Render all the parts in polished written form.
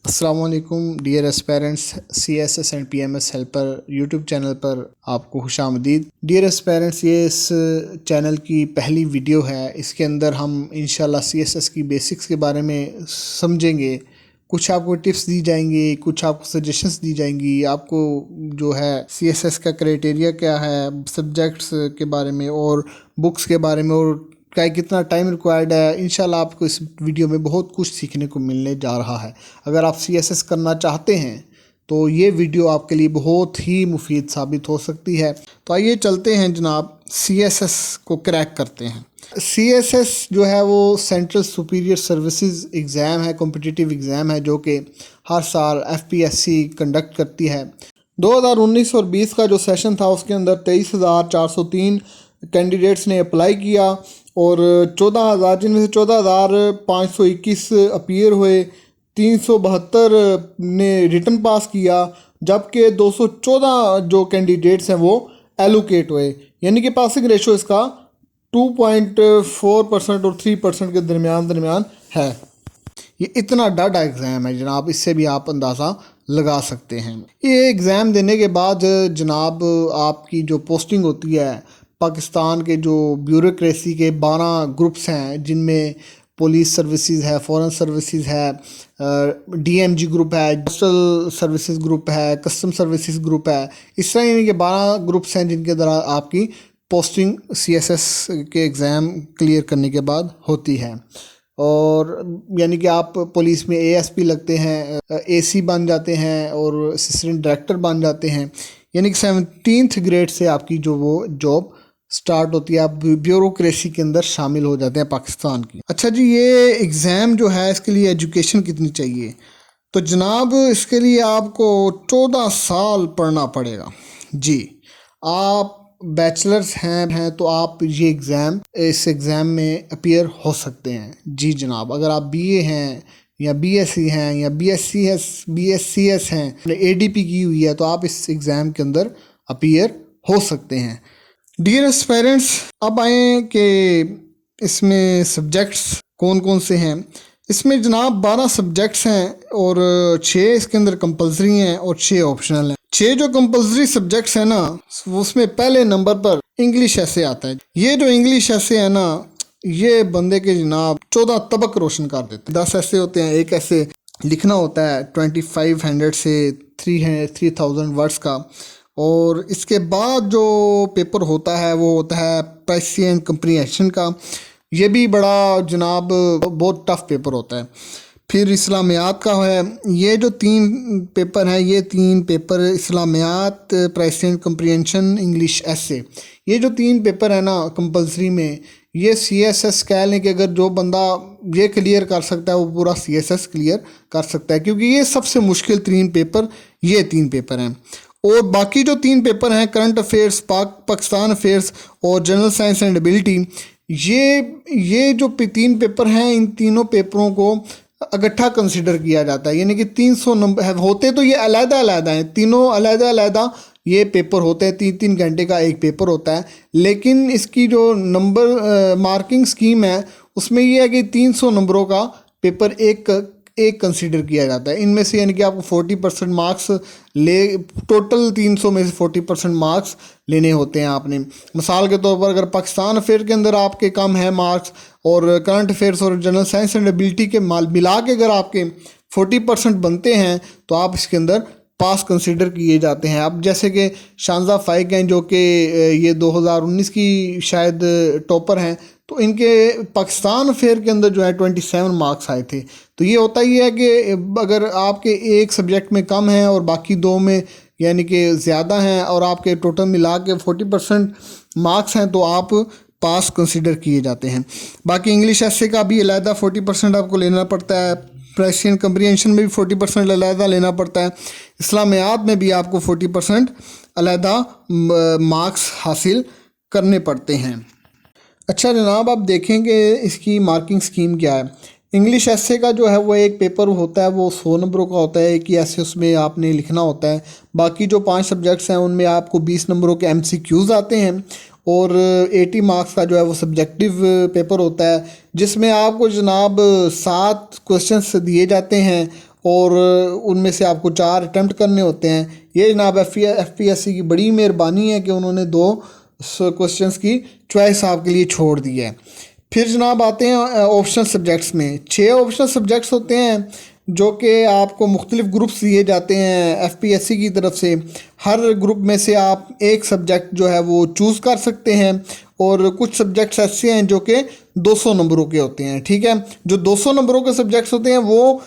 अस्सलाम वालेकुम dear aspirants, CSS and PMS helper YouTube channel पर आपको खुशामदीद। डियर एस्पेरेंट्स, ये इस चैनल की पहली वीडियो है। इसके अंदर हम इंशाल्लाह CSS की बेसिक्स के बारे में समझेंगे। कुछ आपको टिप्स दी जाएंगी, कुछ आपको सजेशंस दी जाएंगी, आपको जो है CSS का क्राइटेरिया क्या है, सब्जेक्ट्स के बारे में और बुक्स के बारे में और कितना टाइम रिक्वायर्ड है। इंशाल्लाह आपको इस वीडियो में बहुत कुछ सीखने को मिलने जा रहा है। अगर आप CSS करना चाहते हैं तो ये वीडियो आपके लिए बहुत ही मुफीद साबित हो सकती है। तो आइए चलते हैं जनाब, CSS को क्रैक करते हैं। CSS जो है वो सेंट्रल सुपीरियर सर्विसेज एग्ज़ाम है, कॉम्पिटिटिव एग्ज़ाम है जो कि हर साल FPSC कंडक्ट करती है। 2019 और 20 का जो सेशन था उसके अंदर 23,403 कैंडिडेट्स ने अप्लाई किया और 14,000 जिनमें से 14,521 अपीयर हुए, 372 ने रिटर्न पास किया, जबकि 214 जो कैंडिडेट्स हैं वो एलोकेट हुए। यानी कि पासिंग रेशो इसका 2.4% और 3% के दरमियान है। ये इतना डाटा एग्ज़ाम है जनाब, इससे भी आप अंदाज़ा लगा सकते हैं। ये एग्ज़ाम देने के बाद जनाब आपकी जो पोस्टिंग होती है, पाकिस्तान के जो ब्यूरोक्रेसी के 12 ग्रुप्स हैं जिनमें पुलिस सर्विसेज है, फॉरेन सर्विसेज है, DMG ग्रुप है, पोस्टल सर्विसेज ग्रुप है, कस्टम सर्विसेज ग्रुप है। इस तरह यानी कि 12 ग्रुप्स हैं जिनके द्वारा आपकी पोस्टिंग CSS के एग्ज़ाम क्लियर करने के बाद होती है। और यानी कि आप पुलिस में ASP लगते हैं, AC बन जाते हैं और असिस्टेंट डायरेक्टर बन जाते हैं। यानी कि 17th ग्रेड से आपकी जो वो जॉब स्टार्ट होती है, आप ब्यूरोक्रेसी के अंदर शामिल हो जाते हैं पाकिस्तान की। अच्छा जी, ये एग्ज़ाम जो है इसके लिए एजुकेशन कितनी चाहिए? तो जनाब इसके लिए आपको 14 साल पढ़ना पड़ेगा जी। आप बैचलर्स हैं तो आप ये इस एग्ज़ाम में अपीयर हो सकते हैं जी जनाब। अगर आप BA हैं या BSc हैं या BScs हैं, ADP की हुई है, तो आप इस एग्ज़ाम के अंदर अपीयर हो सकते हैं। डियर एस्पिरेंट्स, अब आए कि इसमें सब्जेक्ट्स कौन कौन से हैं। इसमें जनाब 12 सब्जेक्ट्स हैं और 6 इसके अंदर कंपलसरी हैं और 6 ऑप्शनल हैं। 6 जो कंपलसरी सब्जेक्ट्स हैं ना, उसमें पहले नंबर पर इंग्लिश ऐसे आता है। ये जो इंग्लिश ऐसे है ना, ये बंदे के जनाब 14 तबक रोशन कर देते हैं। 10 ऐसे होते हैं, एक ऐसे लिखना होता है 2500 से 3000 वर्ड्स का। और इसके बाद जो पेपर होता है वो होता है प्रेसी एंड कंप्रीहेंशन का। ये भी बड़ा जनाब बहुत टफ पेपर होता है। फिर इस्लामियात का है। ये जो 3 पेपर हैं, ये 3 पेपर इस्लामियात, प्रेसी एंड कंप्रीहेंशन, इंग्लिश ऐसे, ये जो 3 पेपर है ना कंपलसरी में, ये CSS कह लें कि अगर जो बंदा ये क्लियर कर सकता है वो पूरा CSS क्लियर कर सकता है, क्योंकि ये सबसे मुश्किल 3 पेपर ये 3 पेपर हैं। और बाकी जो 3 पेपर हैं, करंट अफेयर्स, पाकिस्तान अफेयर्स और जनरल साइंस एंड एबिलिटी, ये जो 3 पेपर हैं, इन तीनों पेपरों को इकट्ठा कंसिडर किया जाता है। यानी कि 300 नंबर होते तो ये अलग-अलग हैं, तीनों अलग-अलग ये पेपर होते हैं। 3-3 घंटे का एक पेपर होता है, लेकिन इसकी जो नंबर मार्किंग स्कीम है उसमें ये है कि 300 नंबरों का पेपर एक कंसीडर किया जाता है। इनमें से यानी कि आपको 40% मार्क्स टोटल 300 में से 40% मार्क्स लेने होते हैं आपने। मिसाल के तौर पर अगर पाकिस्तान अफेयर के अंदर आपके कम है मार्क्स और करंट अफेयर्स और जनरल साइंस एंड एबिलिटी के मिला के अगर आपके 40% बनते हैं तो आप इसके अंदर पास कंसीडर किए जाते हैं। अब जैसे कि शानजा फाइक हैं जो कि ये 2019 की शायद टॉपर हैं, तो इनके पाकिस्तान अफेयर के अंदर जो है 27 मार्क्स आए थे। तो ये होता ही है कि अगर आपके एक सब्जेक्ट में कम है और बाकी 2 में यानी कि ज़्यादा हैं और आपके टोटल मिला के 40% मार्क्स हैं तो आप पास कंसीडर किए जाते हैं। बाकी इंग्लिश ऐसे का भी अलहदा 40% आपको लेना पड़ता है। प्रेसी एंड कंप्रीहेंशन में भी 40% अलहदा लेना पड़ता है। इस्लामियात में भी आपको 40% अलहदा मार्क्स हासिल करने पड़ते हैं। अच्छा जनाब, आप देखेंगे इसकी मार्किंग स्कीम क्या है। इंग्लिश ऐसे का जो है वो एक पेपर होता है, वो 100 नंबरों का होता है कि ऐसे उसमें आपने लिखना होता है। बाकी जो 5 सब्जेक्ट्स हैं उनमें आपको 20 नंबरों के MCQs आते हैं और 80 मार्क्स का जो है वो सब्जेक्टिव पेपर होता है, जिसमें आपको जनाब 7 क्वेश्चंस दिए जाते हैं और उनमें से आपको 4 अटैम्प्ट करने होते हैं। ये जनाब FPSC की बड़ी मेहरबानी है कि उन्होंने 2 क्वेश्चंस की चॉइस आपके लिए छोड़ दी है। फिर जनाब आते हैं ऑप्शनल सब्जेक्ट्स में। 6 ऑप्शनल सब्जेक्ट्स होते हैं जो कि आपको मुख्तलिफ ग्रुप्स दिए जाते हैं FPSC की तरफ से। हर ग्रुप में से आप एक सब्जेक्ट जो है वो चूज़ कर सकते हैं और कुछ सब्जेक्ट्स ऐसे हैं जो कि 200 नंबरों के होते हैं। ठीक है, जो 200 नंबरों के सब्जेक्ट्स होते हैं वो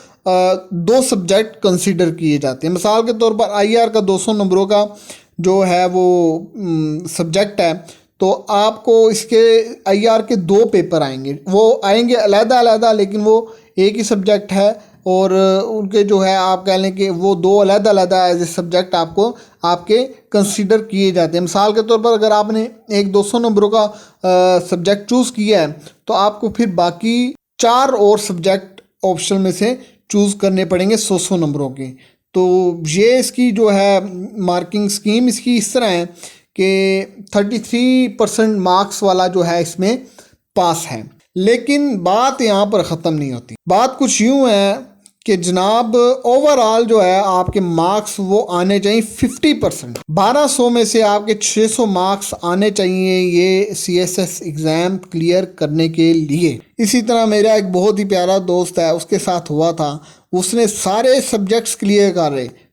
2 सब्जेक्ट कंसीडर किए जाते हैं। मिसाल के तौर पर IR का 200 नंबरों का जो है वो सब्जेक्ट है, तो आपको इसके IR के 2 पेपर आएंगे। वो आएंगे अलग-अलग, लेकिन वो एक ही सब्जेक्ट है और उनके जो है आप कह लें कि वो 2 अलग-अलग एज ए सब्जेक्ट आपको आपके कंसीडर किए जाते हैं। मिसाल के तौर पर अगर आपने एक 200 नंबरों का सब्जेक्ट चूज़ किया है तो आपको फिर बाकी 4 और सब्जेक्ट ऑप्शन में से चूज़ करने पड़ेंगे 100 नंबरों के। तो ये इसकी जो है मार्किंग स्कीम इसकी इस तरह है कि 33% मार्क्स वाला जो है इसमें पास है। लेकिन बात यहाँ पर ख़त्म नहीं होती। बात कुछ यूँ है कि जनाब ओवरऑल जो है आपके मार्क्स वो आने चाहिए 50%। 1200 में से आपके 600 मार्क्स आने चाहिए ये CSS एग्ज़ाम क्लियर करने के लिए। इसी तरह मेरा एक बहुत ही प्यारा दोस्त है, उसके साथ हुआ था, उसने सारे सब्जेक्ट्स क्लियर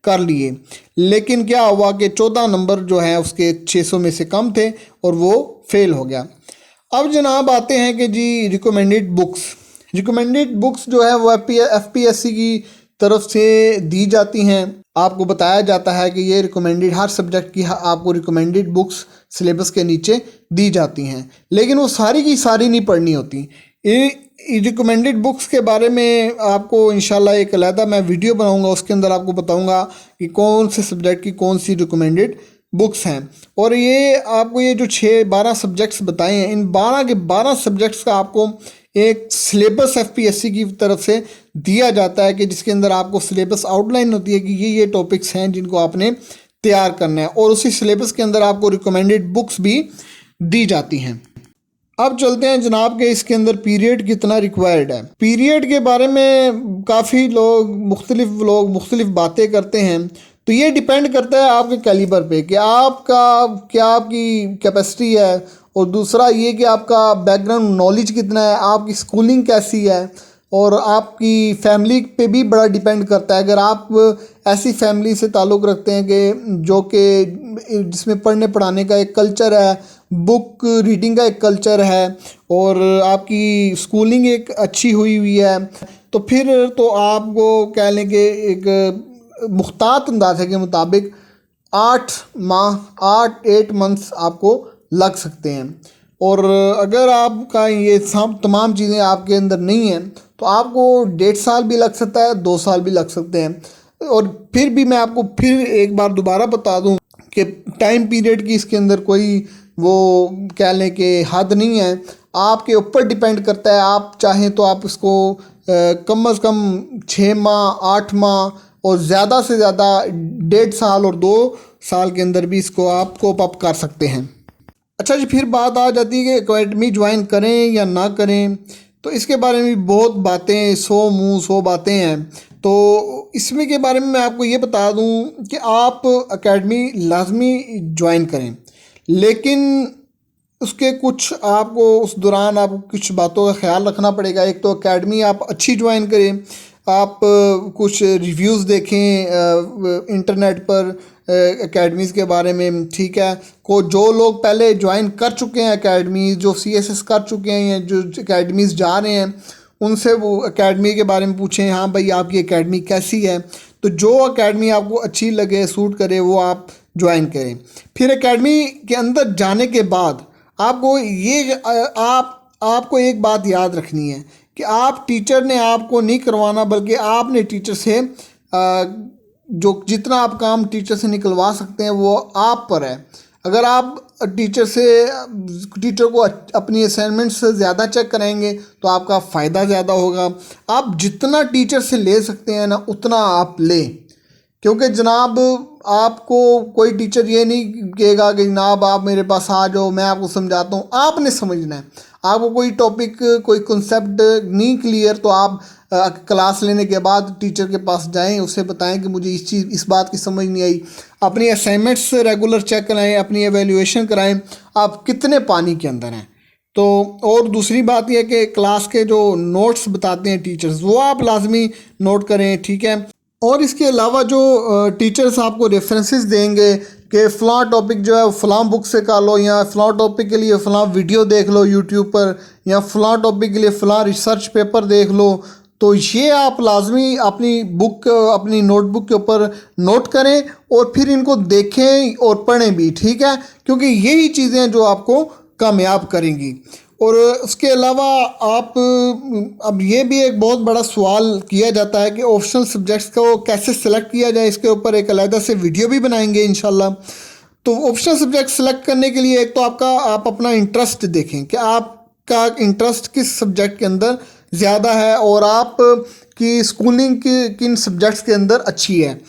कर लिए, लेकिन क्या हुआ कि 14 नंबर जो है उसके 600 में से कम थे और वो फेल हो गया। अब जनाब आते हैं कि जी रिकमेंडेड बुक्स जो है वो FPSC की तरफ से दी जाती हैं। आपको बताया जाता है कि ये रिकमेंडेड, हर सब्जेक्ट की आपको रिकमेंडेड बुक्स सिलेबस के नीचे दी जाती हैं, लेकिन वो सारी की सारी नहीं पढ़नी होती। रिकमेंडेड बुक्स के बारे में आपको इंशाल्लाह एक अलग मैं वीडियो बनाऊंगा, उसके अंदर आपको बताऊंगा कि कौन से सब्जेक्ट की कौन सी रिकमेंडेड बुक्स हैं। और ये आपको ये जो 12 सब्जेक्ट्स बताए हैं, इन 12 के 12 सब्जेक्ट्स का आपको एक सिलेबस FPSC की तरफ से दिया जाता है कि जिसके अंदर आपको सिलेबस आउटलाइन होती है कि ये टॉपिक्स हैं जिनको आपने तैयार करना है, और उसी सिलेबस के अंदर आपको रिकमेंडेड बुक्स भी दी जाती हैं। अब चलते हैं जनाब के इसके अंदर पीरियड कितना रिक्वायर्ड है। पीरियड के बारे में काफ़ी लोग मुख्तलिफ बातें करते हैं, तो ये डिपेंड करता है आपके कैलिबर पे कि आपकी कैपेसिटी है, और दूसरा ये कि आपका बैकग्राउंड नॉलेज कितना है, आपकी स्कूलिंग कैसी है, और आपकी फैमिली पे भी बड़ा डिपेंड करता है। अगर आप ऐसी फैमिली से ताल्लुक़ रखते हैं कि जो कि जिसमें पढ़ने पढ़ाने का एक कल्चर है, बुक रीडिंग का एक कल्चर है, और आपकी स्कूलिंग एक अच्छी हुई है, तो फिर तो आपको कह लें कि एक मुख्तात अंदाजे के मुताबिक 8 मंथ्स आपको लग सकते हैं। और अगर आपका ये सब तमाम चीज़ें आपके अंदर नहीं हैं तो आपको 1.5 साल भी लग सकता है, 2 साल भी लग सकते हैं। और फिर भी मैं आपको फिर एक बार दोबारा बता दूं कि टाइम पीरियड की इसके अंदर कोई वो कह लें कि हद नहीं है, आपके ऊपर डिपेंड करता है। आप चाहें तो आप इसको कम अज़ कम 6 माह 8 माह और ज़्यादा से ज़्यादा 1.5 साल और 2 साल के अंदर भी इसको आप कोप अप कर सकते हैं। अच्छा जी, फिर बात आ जाती है कि एकेडमी ज्वाइन करें या ना करें, तो इसके बारे में भी बहुत बातें 100 बातें हैं। तो इसमें के बारे में मैं आपको ये बता दूं कि आप एकेडमी लाजमी ज्वाइन करें, लेकिन उसके कुछ आपको उस दौरान आपको कुछ बातों का ख्याल रखना पड़ेगा। एक तो एकेडमी आप अच्छी ज्वाइन करें, आप कुछ रिव्यूज़ देखें इंटरनेट पर एकेडमीज़ के बारे में, ठीक है। जो लोग पहले ज्वाइन कर चुके हैं एकेडमी, जो CSS कर चुके हैं या जो एकेडमीज़ जा रहे हैं, उनसे वो एकेडमी के बारे में पूछें, हाँ भाई आपकी एकेडमी कैसी है। तो जो एकेडमी आपको अच्छी लगे, सूट करे, वो आप ज्वाइन करें। फिर एकेडमी के अंदर जाने के बाद आपको आपको एक बात याद रखनी है कि आप टीचर ने आपको नहीं करवाना, बल्कि आपने टीचर से जो जितना आप काम टीचर से निकलवा सकते हैं वो आप पर है। अगर आप टीचर को अपनी असाइनमेंट से ज़्यादा चेक कराएंगे तो आपका फ़ायदा ज़्यादा होगा। आप जितना टीचर से ले सकते हैं ना, उतना आप लें, क्योंकि जनाब आपको कोई टीचर ये नहीं कहेगा कि जनाब आप मेरे पास आ जाओ, मैं आपको समझाता हूँ। आपने समझना है। आपको कोई टॉपिक, कोई कॉन्सेप्ट नहीं क्लियर, तो आप क्लास लेने के बाद टीचर के पास जाएं, उसे बताएं कि मुझे इस बात की समझ नहीं आई। अपनी असाइनमेंट्स रेगुलर चेक कराएं, अपनी एवेल्यूएशन कराएं, आप कितने पानी के अंदर हैं। तो और दूसरी बात यह कि क्लास के जो नोट्स बताते हैं टीचर्स, वो आप लाजमी नोट करें, ठीक है। और इसके अलावा जो टीचर्स आपको रेफरेंसेस देंगे कि फ़लाँ टॉपिक जो है वो फ़लाँ बुक से कर लो, या फ़लाँ टॉपिक के लिए फ़लाँ वीडियो देख लो यूट्यूब पर, या फ़लाँ टॉपिक के लिए फ़लाँ रिसर्च पेपर देख लो, तो ये आप लाजमी अपनी बुक, अपनी नोटबुक के ऊपर नोट करें और फिर इनको देखें और पढ़ें भी, ठीक है, क्योंकि यही चीज़ें जो आपको कामयाब करेंगी। और उसके अलावा आप, अब ये भी एक बहुत बड़ा सवाल किया जाता है कि ऑप्शनल सब्जेक्ट्स को कैसे सेलेक्ट किया जाए, इसके ऊपर एक अलग से वीडियो भी बनाएंगे इंशाल्लाह। तो ऑप्शनल सब्जेक्ट सेलेक्ट करने के लिए एक तो आप अपना इंटरेस्ट देखें कि आपका इंटरेस्ट किस सब्जेक्ट के अंदर ज़्यादा है और आप की स्कूलिंग किन सब्जेक्ट्स के अंदर अच्छी है।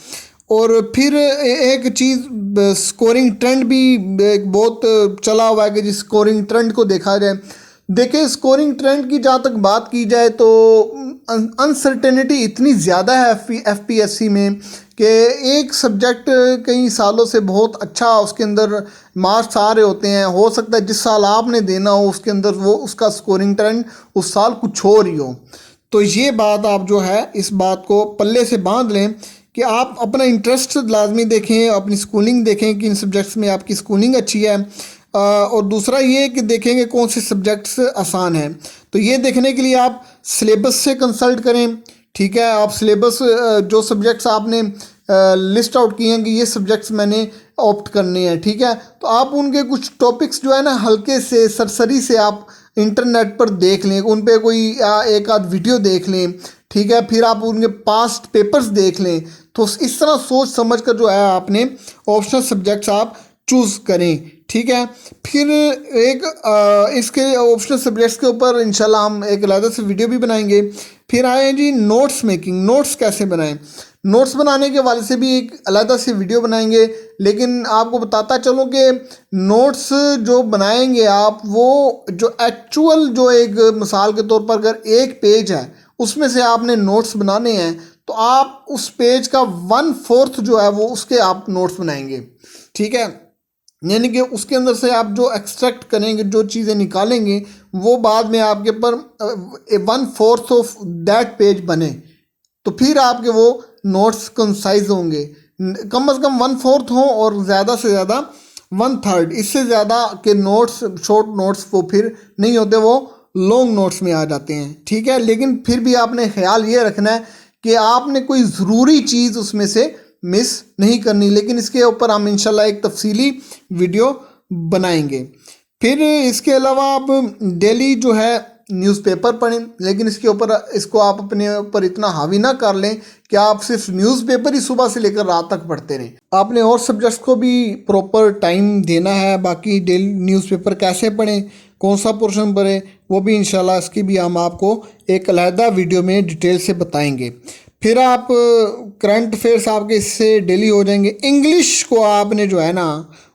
और फिर एक चीज़, स्कोरिंग ट्रेंड भी एक बहुत चला हुआ है कि जिस स्कोरिंग ट्रेंड को देखा जाए। देखिए, स्कोरिंग ट्रेंड की जहाँ तक बात की जाए तो अनसर्टेनिटी इतनी ज़्यादा है एफपीएससी में कि एक सब्जेक्ट कई सालों से बहुत अच्छा उसके अंदर मार्क्स आ रहे होते हैं, हो सकता है जिस साल आपने देना हो उसके अंदर वो उसका स्कोरिंग ट्रेंड उस साल कुछ और ही हो। तो ये बात आप जो है इस बात को पल्ले से बांध लें कि आप अपना इंटरेस्ट लाजमी देखें, अपनी स्कूलिंग देखें कि इन सब्जेक्ट्स में आपकी स्कूलिंग अच्छी है। और दूसरा ये कि देखेंगे कौन से सब्जेक्ट्स आसान हैं। तो ये देखने के लिए आप सिलेबस से कंसल्ट करें, ठीक है। आप सिलेबस, जो सब्जेक्ट्स आपने लिस्ट आउट किए हैं कि ये सब्जेक्ट्स मैंने ऑप्ट करने हैं, ठीक है, तो आप उनके कुछ टॉपिक्स जो है ना हल्के से सरसरी से आप इंटरनेट पर देख लें, उन पे कोई एक आध वीडियो देख लें, ठीक है। फिर आप उनके पास्ट पेपर्स देख लें। तो इस तरह सोच समझ कर जो है आपने ऑप्शनल सब्जेक्ट्स आप चूज़ करें, ठीक है। फिर एक इसके ऑप्शनल सब्जेक्ट्स के ऊपर इंशाल्लाह हम एक अलग से वीडियो भी बनाएंगे। फिर आए जी नोट्स मेकिंग, नोट्स कैसे बनाएं। नोट्स बनाने के वाले से भी एक अलग से वीडियो बनाएंगे, लेकिन आपको बताता चलूँ कि नोट्स जो बनाएंगे आप, वो जो एक्चुअल जो एक मिसाल के तौर पर अगर एक पेज है उसमें से आपने नोट्स बनाने हैं तो आप उस पेज का 1/4 जो है वो उसके आप नोट्स बनाएंगे, ठीक है। यानी कि उसके अंदर से आप जो एक्सट्रैक्ट करेंगे, जो चीज़ें निकालेंगे, वो बाद में आपके पर 1/4 ऑफ दैट पेज बने, तो फिर आपके वो नोट्स कंसाइज होंगे। कम से कम 1/4 हो और ज़्यादा से ज़्यादा 1/3, इससे ज़्यादा के नोट्स, शॉर्ट नोट्स वो फिर नहीं होते, वो लॉन्ग नोट्स में आ जाते हैं, ठीक है। लेकिन फिर भी आपने ख्याल ये रखना है कि आपने कोई ज़रूरी चीज़ उसमें से मिस नहीं करनी। लेकिन इसके ऊपर हम इंशाल्लाह एक तफसीली वीडियो बनाएंगे। फिर इसके अलावा आप डेली जो है न्यूज़पेपर पढ़ें, लेकिन इसको आप अपने ऊपर इतना हावी ना कर लें कि आप सिर्फ न्यूज़पेपर ही सुबह से लेकर रात तक पढ़ते रहें। आपने और सब्जेक्ट्स को भी प्रॉपर टाइम देना है। बाकी डेली न्यूज़पेपर कैसे पढ़ें, कौन सा पोर्शन पढ़ें, वो भी इंशाल्लाह इसकी भी हम आपको एक अलहदा वीडियो में डिटेल से बताएंगे। फिर आप करंट अफेयर्स आपके इससे डेली हो जाएंगे। इंग्लिश को आपने जो है ना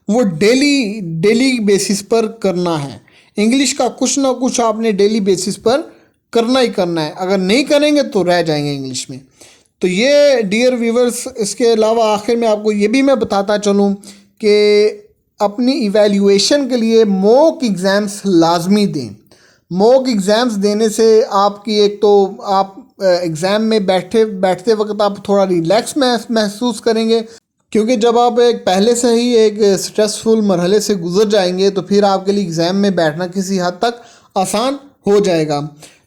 वो डेली बेसिस पर करना है। इंग्लिश का कुछ ना कुछ आपने डेली बेसिस पर करना ही करना है, अगर नहीं करेंगे तो रह जाएंगे इंग्लिश में। तो ये डियर व्यूवर्स, इसके अलावा आखिर में आपको ये भी मैं बताता चलूँ कि अपनी इवैल्यूएशन के लिए मॉक एग्ज़ाम्स लाजमी दें। मॉक एग्ज़ाम्स देने से आपकी एक तो आप एग्ज़ाम में बैठते वक्त आप थोड़ा रिलैक्स महसूस करेंगे, क्योंकि जब आप एक पहले से ही एक स्ट्रेसफुल मरहले से गुजर जाएंगे तो फिर आपके लिए एग्ज़ाम में बैठना किसी हद तक आसान हो जाएगा।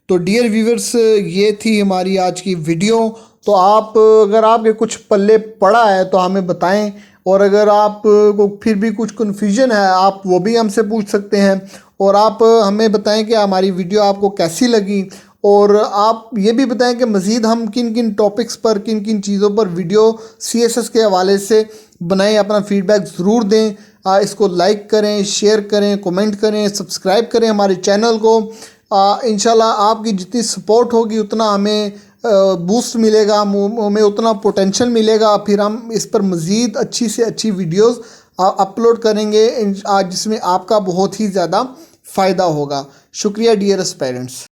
तो डियर व्यूवर्स, ये थी हमारी आज की वीडियो। तो आप, अगर आपके कुछ पल्ले पड़ा है तो हमें बताएं, और अगर आप को फिर भी कुछ कन्फ्यूजन है आप वो भी हमसे पूछ सकते हैं। और आप हमें बताएं कि हमारी वीडियो आपको कैसी लगी, और आप ये भी बताएं कि मज़ीद हम किन किन टॉपिक्स पर, किन किन चीज़ों पर वीडियो CSS के हवाले से बनाएं। अपना फीडबैक ज़रूर दें। इसको लाइक करें, शेयर करें, कमेंट करें, सब्सक्राइब करें हमारे चैनल को। इंशाल्लाह आपकी जितनी सपोर्ट होगी उतना हमें बूस्ट मिलेगा, हमें उतना पोटेंशियल मिलेगा। फिर हम इस पर मज़ीद अच्छी से अच्छी वीडियोस अपलोड करेंगे जिसमें आपका बहुत ही ज़्यादा फ़ायदा होगा। शुक्रिया डियर पेरेंट्स।